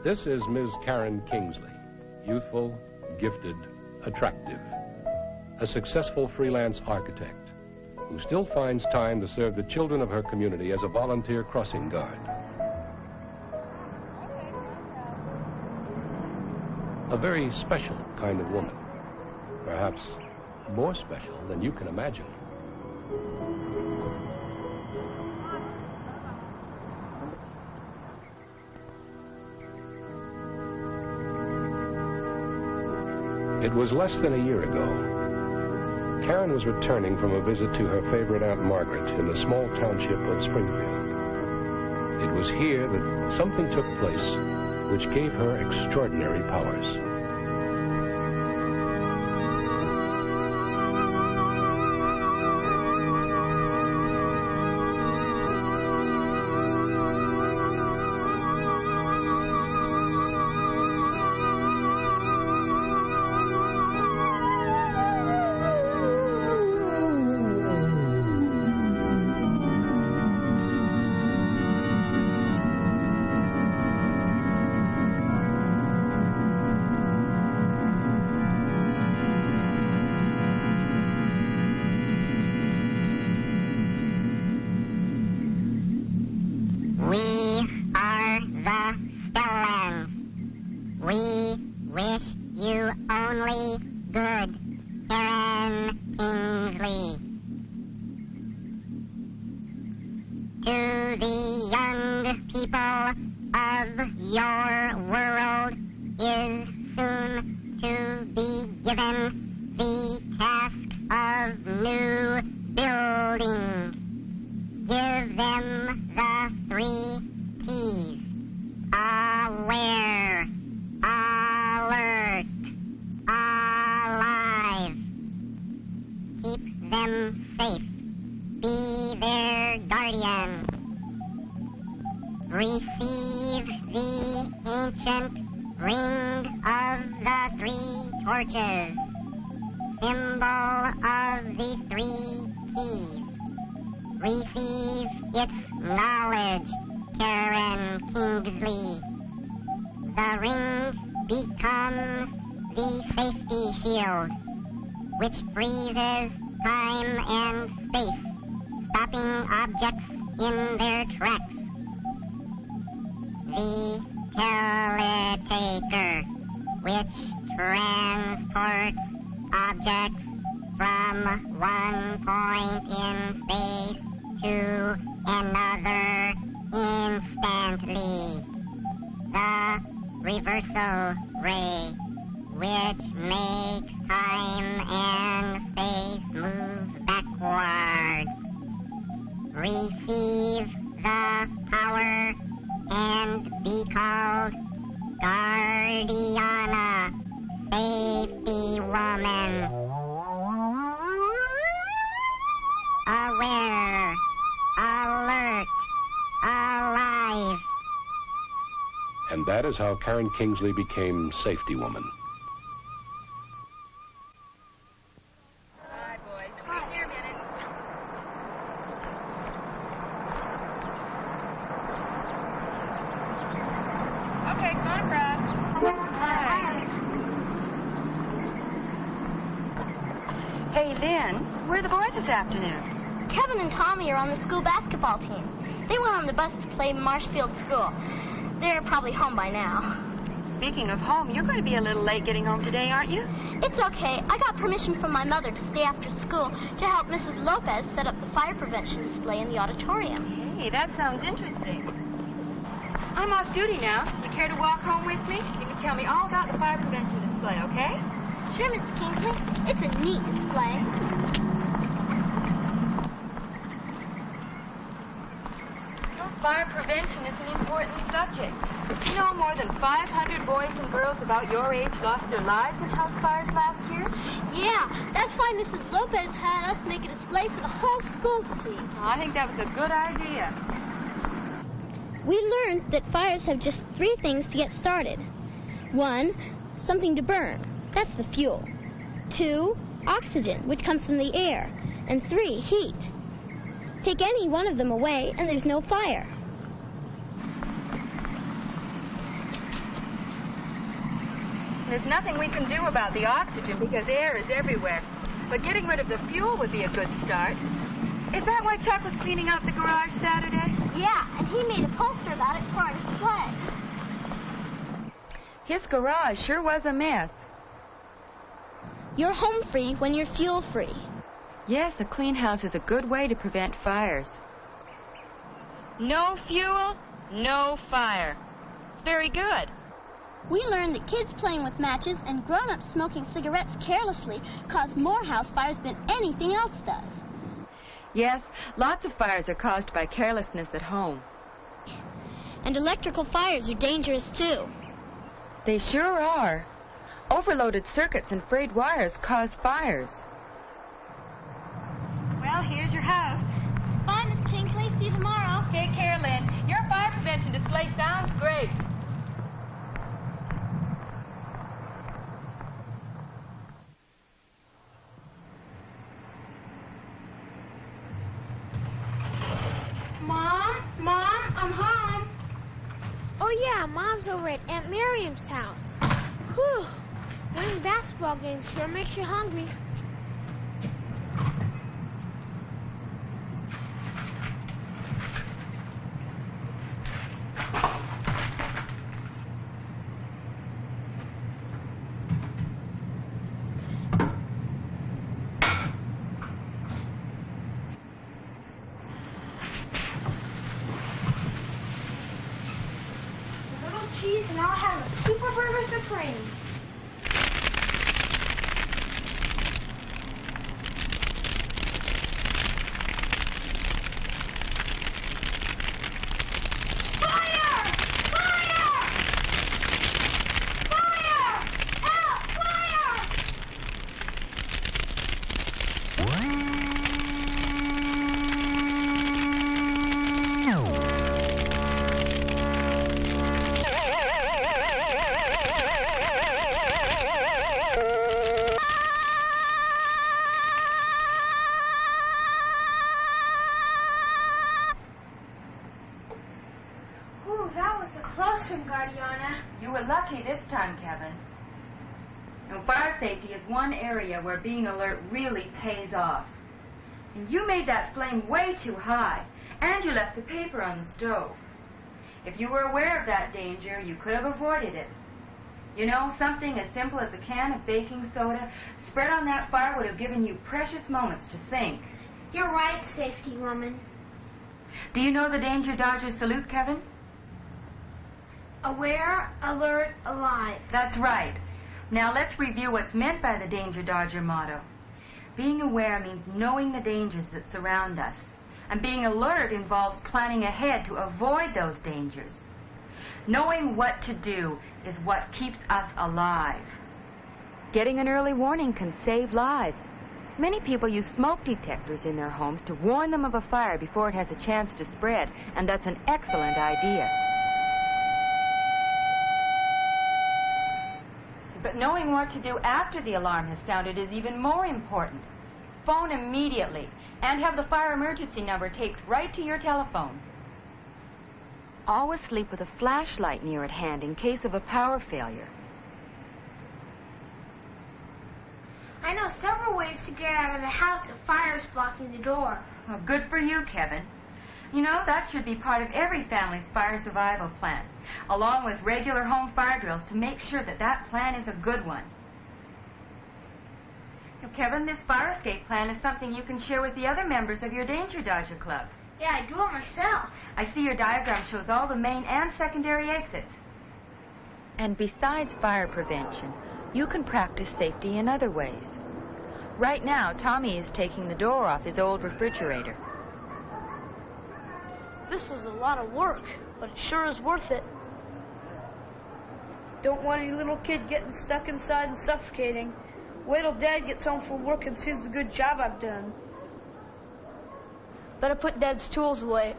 This is Ms. Karen Kingsley, youthful, gifted, attractive, a successful freelance architect who still finds time to serve the children of her community as a volunteer crossing guard. A very special kind of woman, perhaps more special than you can imagine. It was less than a year ago. Karen was returning from a visit to her favorite Aunt Margaret in the small township of Springfield. It was here that something took place which gave her extraordinary powers. Receive the ancient ring of the three torches, symbol of the three keys. Receive its knowledge, Karen Kingsley. The ring becomes the safety shield, which freezes time and space, stopping objects in their tracks. The teletaker, which transports objects from one point in space to another instantly. The reversal ray, which makes time and space move backward. Receive the power and be called Guardiana, Safety Woman. Aware, alert, alive. And that is how Karen Kingsley became Safety Woman. Hi, boys. Wait here a minute. Okay, come on across. Hi. Hey, Lynn, where are the boys this afternoon? Kevin and Tommy are on the school basketball team. They went on the bus to play Marshfield School. They're probably home by now. Speaking of home, you're going to be a little late getting home today, aren't you? It's okay. I got permission from my mother to stay after school to help Mrs. Lopez set up the fire prevention display in the auditorium. Hey, that sounds interesting. I'm off duty now. You care to walk home with me? You can tell me all about the fire prevention display, okay? Sure, Miss Kingsley. It's a neat display. Fire prevention is an important subject. You know, more than 500 boys and girls about your age lost their lives in house fires last year? Yeah, that's why Mrs. Lopez had us make a display for the whole school to see. I think that was a good idea. We learned that fires have just 3 things to get started. 1, something to burn. That's the fuel. 2, oxygen, which comes from the air. And 3, heat. Take any one of them away, and there's no fire. There's nothing we can do about the oxygen because air is everywhere. But getting rid of the fuel would be a good start. Is that why Chuck was cleaning out the garage Saturday? Yeah, and he made a poster about it for our display. His garage sure was a mess. You're home free when you're fuel free. Yes, a clean house is a good way to prevent fires. No fuel, no fire. It's very good. We learned that kids playing with matches and grown-ups smoking cigarettes carelessly cause more house fires than anything else does. Yes, lots of fires are caused by carelessness at home. And electrical fires are dangerous too. They sure are. Overloaded circuits and frayed wires cause fires. Well, here's your house. Bye, Miss Tinkley. See you tomorrow. Take care, Lynn. Your fire prevention display sounds great. Mom, I'm home. Oh, yeah, Mom's over at Aunt Miriam's house. Whew. Winning basketball games sure makes you hungry. Cheese and I'll have a Super Burger Supreme. Fire! Fire! Fire! Help! Fire! Ooh, that was a close one, Guardiana. You were lucky this time, Kevin. Now, fire safety is one area where being alert really pays off. And you made that flame way too high, and you left the paper on the stove. If you were aware of that danger, you could have avoided it. You know, something as simple as a can of baking soda spread on that fire would have given you precious moments to think. You're right, safety woman. Do you know the Danger Dodger salute, Kevin? Aware, alert, alive. That's right. Now let's review what's meant by the Danger Dodger motto. Being aware means knowing the dangers that surround us. And being alert involves planning ahead to avoid those dangers. Knowing what to do is what keeps us alive. Getting an early warning can save lives. Many people use smoke detectors in their homes to warn them of a fire before it has a chance to spread, and that's an excellent idea. But knowing what to do after the alarm has sounded is even more important. Phone immediately and have the fire emergency number taped right to your telephone. Always sleep with a flashlight near at hand in case of a power failure. I know several ways to get out of the house if fire's blocking the door. Well, good for you, Kevin. You know, that should be part of every family's fire survival plan, along with regular home fire drills to make sure that that plan is a good one. Now, Kevin, this fire escape plan is something you can share with the other members of your Danger Dodger Club. Yeah, I do it myself. I see your diagram shows all the main and secondary exits. And besides fire prevention, you can practice safety in other ways. Right now, Tommy is taking the door off his old refrigerator. This is a lot of work, but it sure is worth it. Don't want any little kid getting stuck inside and suffocating. Wait till Dad gets home from work and sees the good job I've done. Better put Dad's tools away.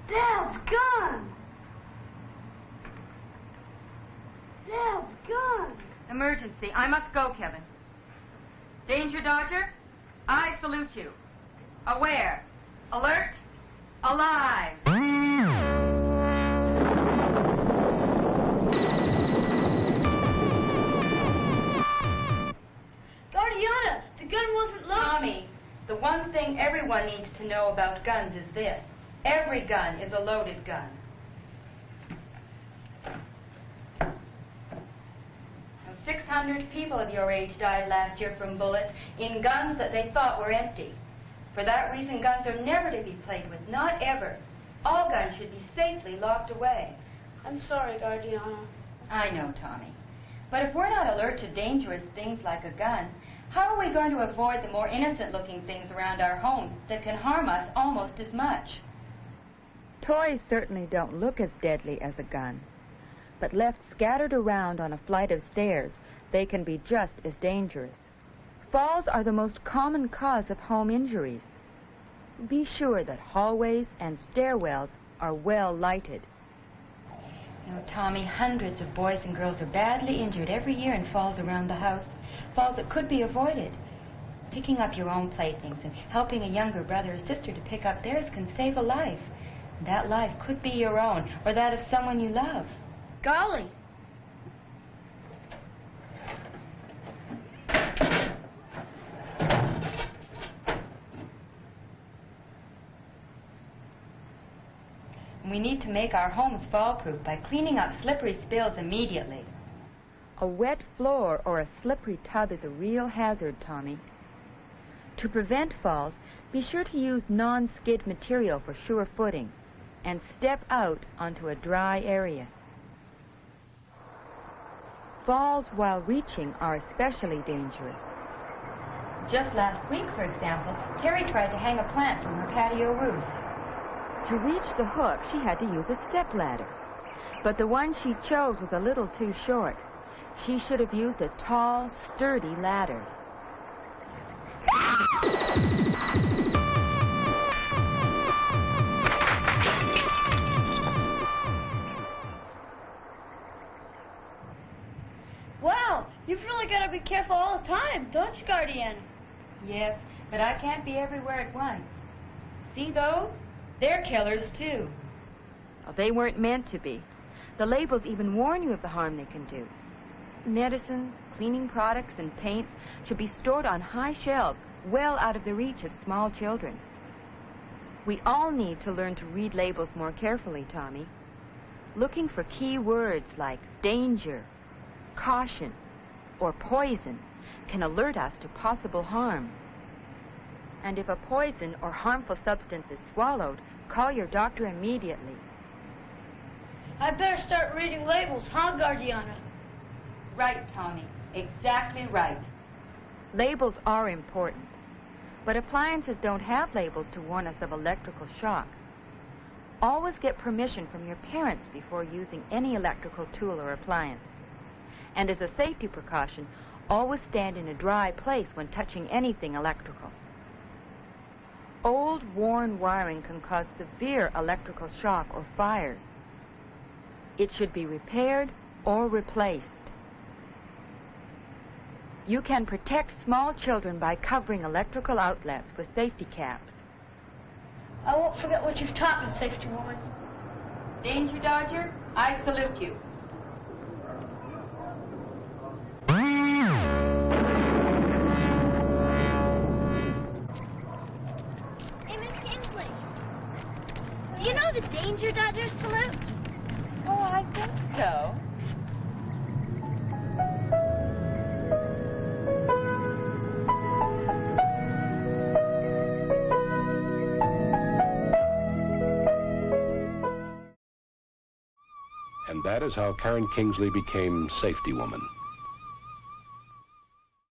Dad's gun! Dad's gun! Emergency. I must go, Kevin. Danger Dodger, I salute you. Aware. Alert. Alive. Guardiana, the gun wasn't loaded. Tommy, the one thing everyone needs to know about guns is this. Every gun is a loaded gun. Now, 600 people of your age died last year from bullets in guns that they thought were empty. For that reason, guns are never to be played with, not ever. All guns should be safely locked away. I'm sorry, Guardiana. I know, Tommy. But if we're not alert to dangerous things like a gun, how are we going to avoid the more innocent-looking things around our homes that can harm us almost as much? Toys certainly don't look as deadly as a gun, but left scattered around on a flight of stairs, they can be just as dangerous. Falls are the most common cause of home injuries. Be sure that hallways and stairwells are well lighted. You know, Tommy, hundreds of boys and girls are badly injured every year in falls around the house. Falls that could be avoided. Picking up your own playthings and helping a younger brother or sister to pick up theirs can save a life. That life could be your own or that of someone you love. Golly. We need to make our homes fall-proof by cleaning up slippery spills immediately. A wet floor or a slippery tub is a real hazard, Tommy. To prevent falls, be sure to use non-skid material for sure footing and step out onto a dry area. Falls while reaching are especially dangerous. Just last week, for example, Terry tried to hang a plant from her patio roof. To reach the hook, she had to use a stepladder. But the one she chose was a little too short. She should have used a tall, sturdy ladder. Wow, you've really got to be careful all the time, don't you, Guardian? Yes, but I can't be everywhere at once. See those? They're killers, too. Well, they weren't meant to be. The labels even warn you of the harm they can do. Medicines, cleaning products, and paints should be stored on high shelves, well out of the reach of small children. We all need to learn to read labels more carefully, Tommy. Looking for key words like danger, caution, or poison can alert us to possible harm. And if a poison or harmful substance is swallowed, call your doctor immediately. I better start reading labels, huh, Guardiana? Right, Tommy. Exactly right. Labels are important, but appliances don't have labels to warn us of electrical shock. Always get permission from your parents before using any electrical tool or appliance. And as a safety precaution, always stand in a dry place when touching anything electrical. Old, worn wiring can cause severe electrical shock or fires. It should be repaired or replaced. You can protect small children by covering electrical outlets with safety caps. I won't forget what you've taught me, safety woman. Danger Dodger, I salute you. Hey, Miss Kingsley. Do you know the Danger Dodger salute? Oh, I think so. And that is how Karen Kingsley became safety woman.